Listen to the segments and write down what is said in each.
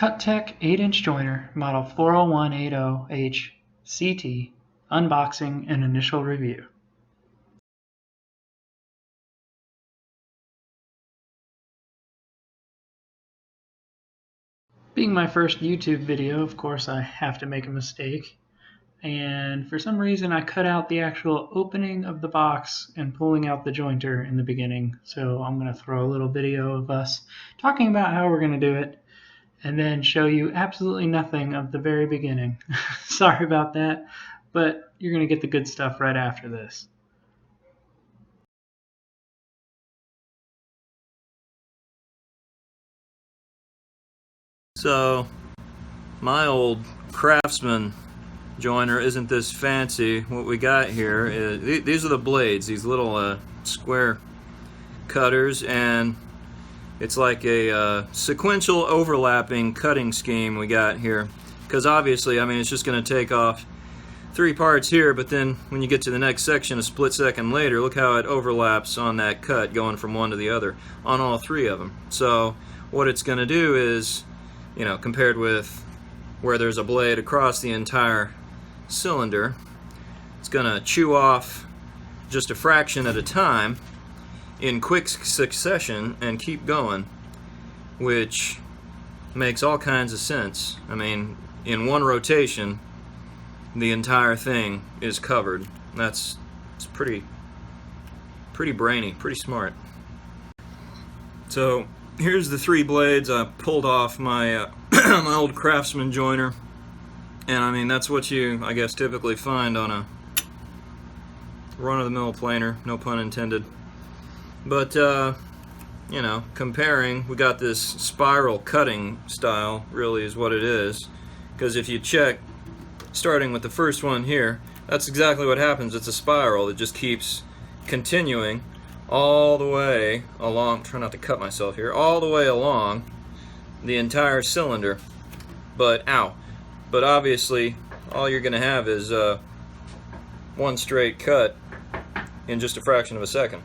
Cutech 8-inch joiner, model 40180H-CT, unboxing and initial review. Being my first YouTube video, of course I have to make a mistake, and for some reason I cut out the actual opening of the box and pulling out the jointer in the beginning, so I'm going to throw a little video of us talking about how we're going to do it and then show you absolutely nothing of the very beginning. Sorry about that, but you're going to get the good stuff right after this. So, my old Craftsman joiner isn't this fancy. What we got here is, these are the blades, these little square cutters, and it's like a sequential overlapping cutting scheme we got here. Because obviously, I mean, it's just going to take off 3 parts here, but then when you get to the next section a split second later, look how it overlaps on that cut going from one to the other on all 3 of them. So what it's going to do is, you know, compared with where there's a blade across the entire cylinder, it's going to chew off just a fraction at a time in quick succession and keep going, which makes all kinds of sense. I mean, in one rotation the entire thing is covered. It's pretty brainy, pretty smart. So here's the 3 blades I pulled off my my old Craftsman joiner, and I mean that's what you, I guess, typically find on a run-of-the-mill planer, no pun intended. But you know, comparing, we got this spiral cutting style, really is what it is, because if you check, starting with the first one here, that's exactly what happens. It's a spiral that just keeps continuing all the way along, try not to cut myself here, all the way along the entire cylinder. But obviously all you're gonna have is one straight cut in just a fraction of a second.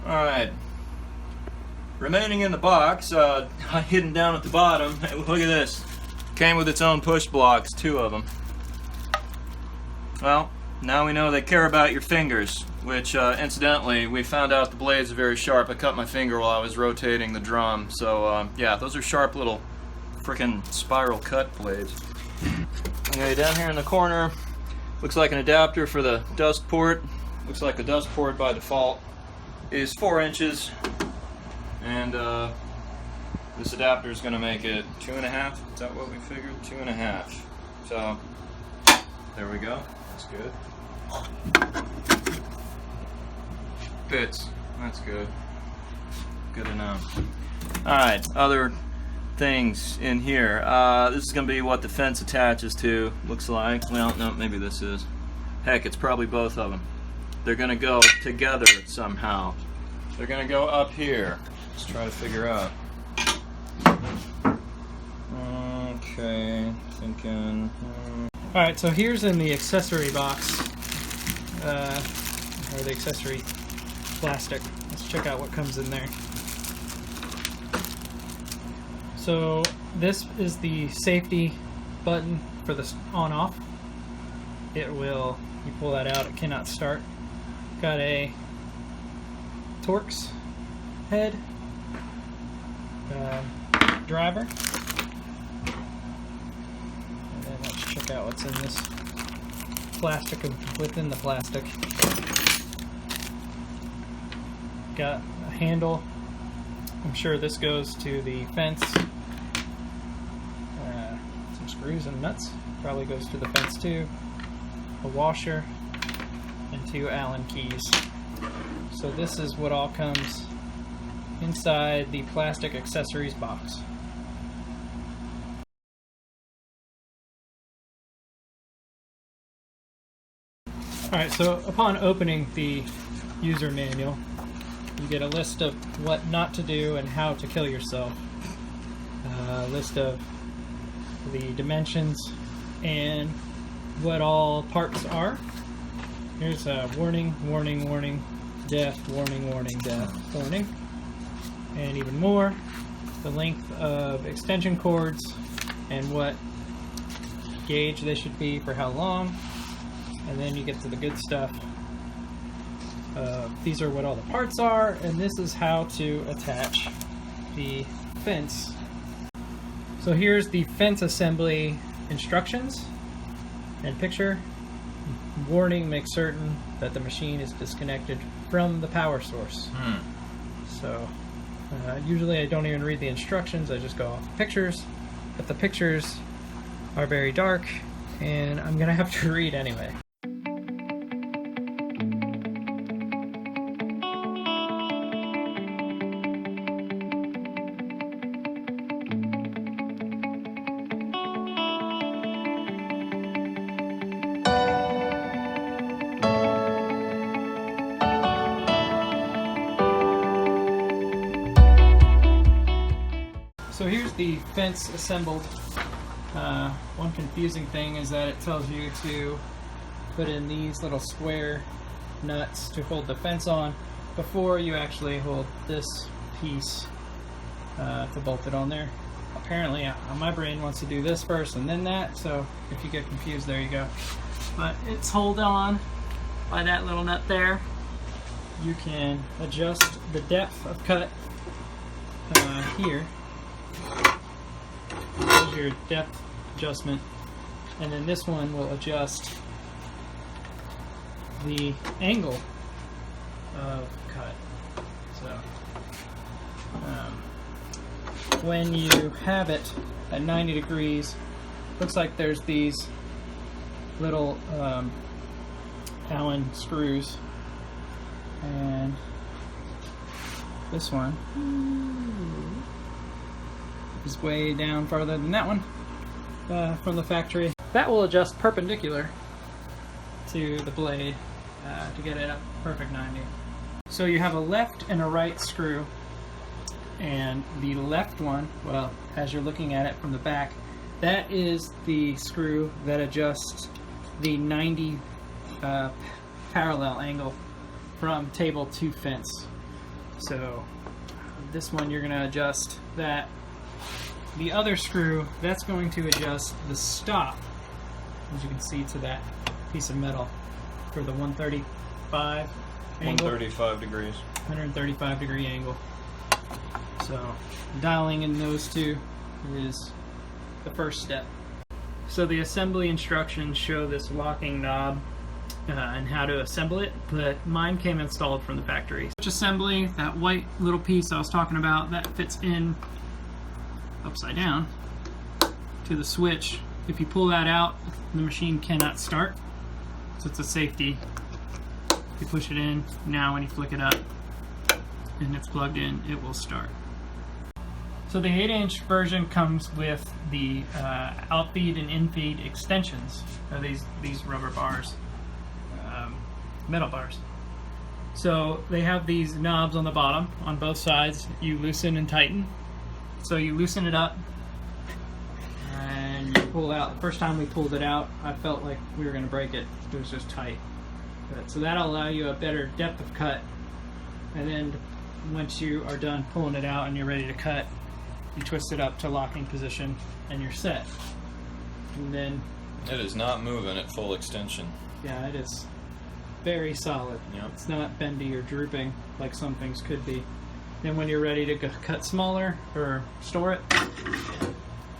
Alright, remaining in the box, hidden down at the bottom, look at this. Came with its own push blocks, 2 of them. Well, now we know they care about your fingers, which incidentally, we found out the blades are very sharp. I cut my finger while I was rotating the drum, so yeah, those are sharp little frickin' spiral cut blades. Okay, down here in the corner, looks like an adapter for the dust port. Looks like the dust port by default is 4 inches, and this adapter is going to make it 2.5. Is that what we figured? 2.5. So there we go. That's good. Fits. That's good. Good to know. Alright, other things in here. This is going to be what the fence attaches to, looks like. Well, no, maybe this is. Heck, it's probably both of them. They're going to go together somehow. They're going to go up here. Let's try to figure out. Okay, thinking. Alright, so here's in the accessory box, or the accessory plastic. Let's check out what comes in there. So this is the safety button for the on-off. It will, you pull that out, it cannot start. Got a Torx head, driver, and then let's check out what's in this plastic within the plastic. Got a handle. I'm sure this goes to the fence. Some screws and nuts. Probably goes to the fence too. A washer and 2 Allen keys. So this is what all comes inside the plastic accessories box. Alright, so upon opening the user manual, you get a list of what not to do and how to kill yourself. A list of the dimensions and what all parts are. Here's a warning, warning, warning. death, warning, warning, death, warning. And even more, the length of extension cords and what gauge they should be for how long. And then you get to the good stuff. These are what all the parts are, and this is how to attach the fence. So here's the fence assembly instructions and picture. Warning, make certain that the machine is disconnected from the power source. So usually I don't even read the instructions, I just go off the pictures, but the pictures are very dark and I'm gonna have to read anyway. So here's the fence assembled. One confusing thing is that it tells you to put in these little square nuts to hold the fence on before you actually hold this piece to bolt it on there. Apparently my brain wants to do this first and then that, so if you get confused, there you go. But it's held on by that little nut there. You can adjust the depth of cut here. There's your depth adjustment, and then this one will adjust the angle of cut. So when you have it at 90 degrees, looks like there's these little Allen screws, and this one is way down farther than that one from the factory. That will adjust perpendicular to the blade to get it up perfect 90. So you have a left and a right screw, and the left one, well, as you're looking at it from the back, that is the screw that adjusts the 90 parallel angle from table to fence. So this one you're going to adjust that. The other screw, that's going to adjust the stop, as you can see, to that piece of metal for the 135 angle. 135 degrees. 135 degree angle. So dialing in those two is the first step. So the assembly instructions show this locking knob and how to assemble it, but mine came installed from the factory. Switch assembly, that white little piece I was talking about, that fits in upside down to the switch. If you pull that out, the machine cannot start, so it's a safety. If you push it in, now when you flick it up and it's plugged in, it will start. So the 8-inch version comes with the outfeed and infeed extensions, these rubber bars, metal bars. So they have these knobs on the bottom on both sides. You loosen and tighten. So you loosen it up and you pull out. The first time we pulled it out, I felt like we were going to break it. It was just tight. So that'll allow you a better depth of cut. And then once you are done pulling it out and you're ready to cut, you twist it up to locking position and you're set. And then It is not moving at full extension. yeah, it is very solid. Yep. It's not bendy or drooping like some things could be. Then when you're ready to cut smaller or store it,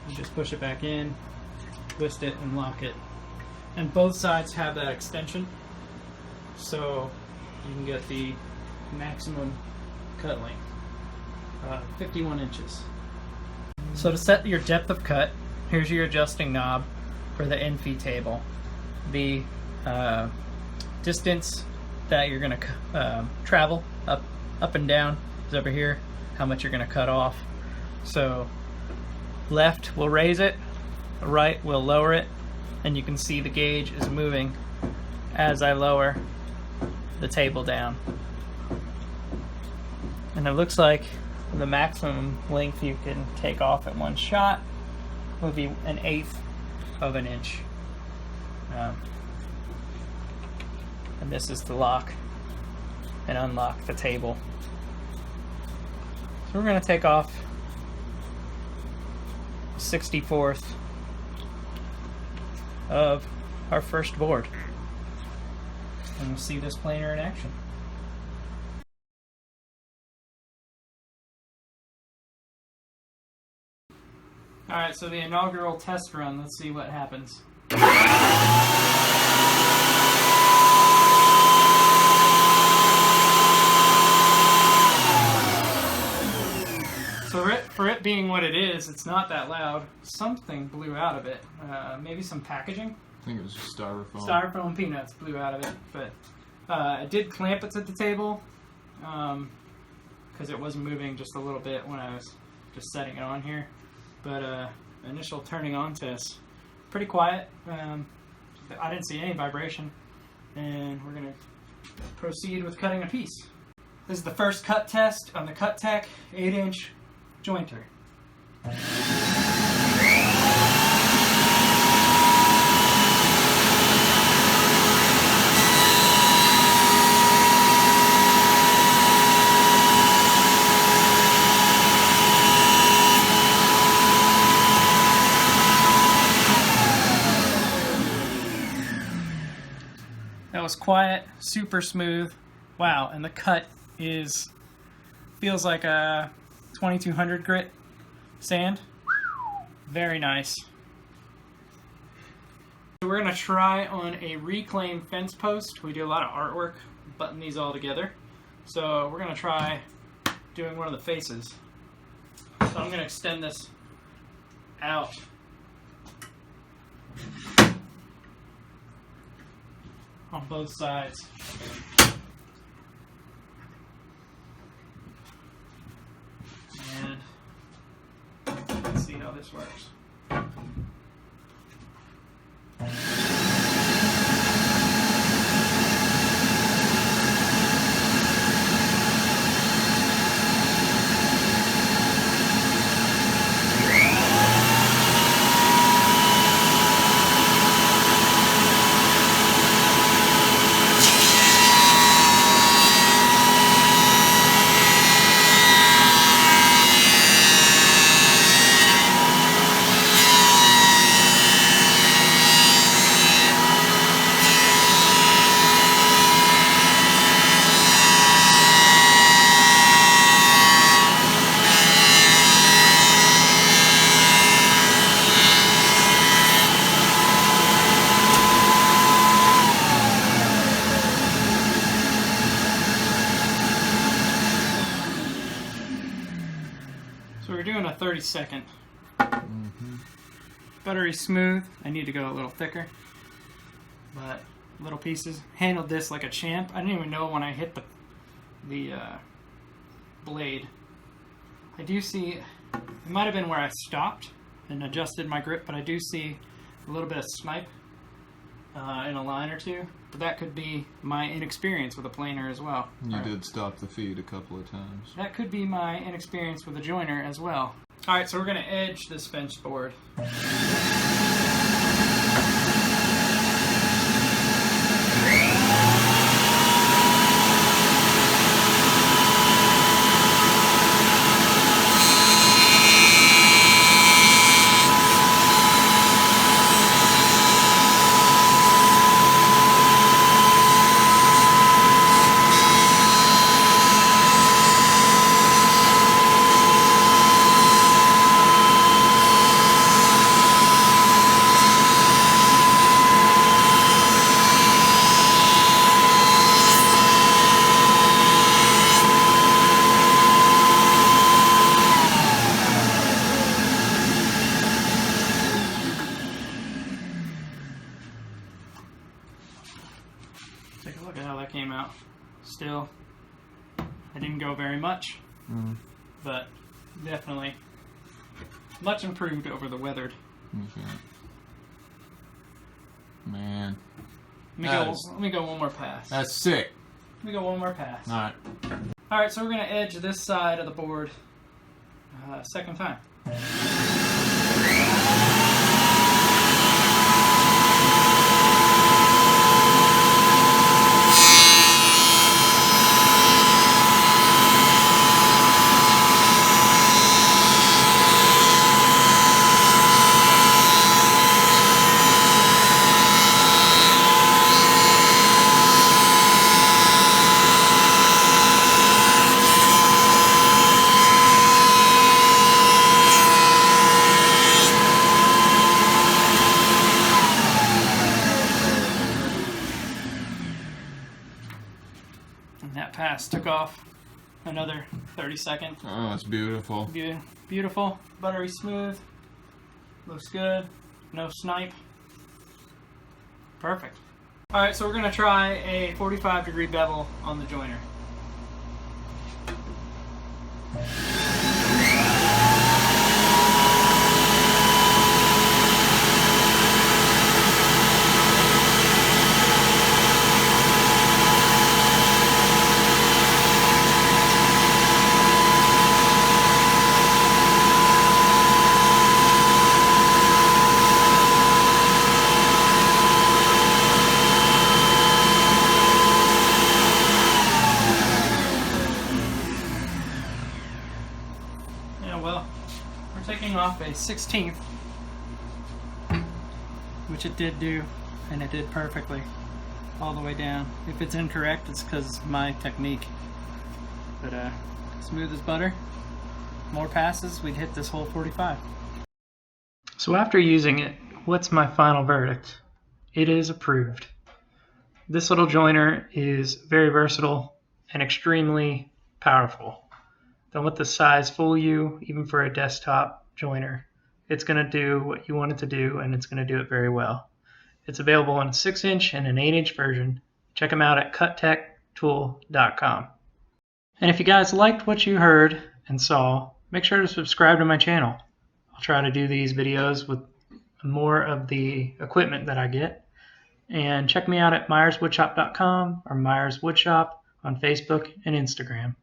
you just push it back in, twist it, and lock it. And both sides have that extension, so you can get the maximum cut length, 51 inches. So to set your depth of cut, here's your adjusting knob for the infeed table. The distance that you're going to travel up and down is over here, how much you're going to cut off. So left will raise it, right will lower it, and you can see the gauge is moving as I lower the table down. And it looks like the maximum length you can take off at one shot would be 1/8 of an inch. And this is the lock and unlock the table. So we're going to take off 64th of our first board, and we'll see this planer in action. Alright, so the inaugural test run, let's see what happens. So for it being what it is, it's not that loud. Something blew out of it. Maybe some packaging? I think it was just styrofoam. Styrofoam peanuts blew out of it. But I did clamp it to the table because it was moving just a little bit when I was just setting it on here. But initial turning on test, pretty quiet. I didn't see any vibration. And we're going to proceed with cutting a piece. This is the first cut test on the Cutech 8-inch jointer. That was quiet, super smooth. Wow, and the cut feels like a 2200 grit sand. Very nice. So we're gonna try on a reclaimed fence post. We do a lot of artwork, button these all together. So we're gonna try doing one of the faces. So I'm gonna extend this out. On both sides. And let's see how this works. So we're doing a 30-second. Buttery smooth. I need to go a little thicker. But little pieces. Handled this like a champ. I didn't even know when I hit the blade. I do see, it might have been where I stopped and adjusted my grip, but I do see a little bit of snipe in a line or two. But that could be my inexperience with a planer as well. You did stop the feed a couple of times. That could be my inexperience with a joiner as well. Alright, so we're going to edge this fence board. Take a look at how that came out. Still, I didn't go very much, but definitely much improved over the weathered. Okay. Man. Let me go one more pass. That's sick. Let me go one more pass. Alright. Alright, so we're going to edge this side of the board second time. pass took off another 30 seconds. Oh, it's beautiful. Beautiful, buttery smooth, looks good, no snipe. Perfect. Alright, so we're going to try a 45-degree bevel on the joiner. Well, we're taking off a 16th, which it did do, and it did perfectly all the way down. If it's incorrect, it's because of my technique. But smooth as butter. More passes, we'd hit this whole 45. So after using it, what's my final verdict? It is approved. This little joiner is very versatile and extremely powerful. Don't let the size fool you, even for a desktop joiner. It's going to do what you want it to do, and it's going to do it very well. It's available in a 6-inch and an 8-inch version. Check them out at cutechtool.com. And if you guys liked what you heard and saw, make sure to subscribe to my channel. I'll try to do these videos with more of the equipment that I get. And check me out at myerswoodshop.com or Myers Woodshop on Facebook and Instagram.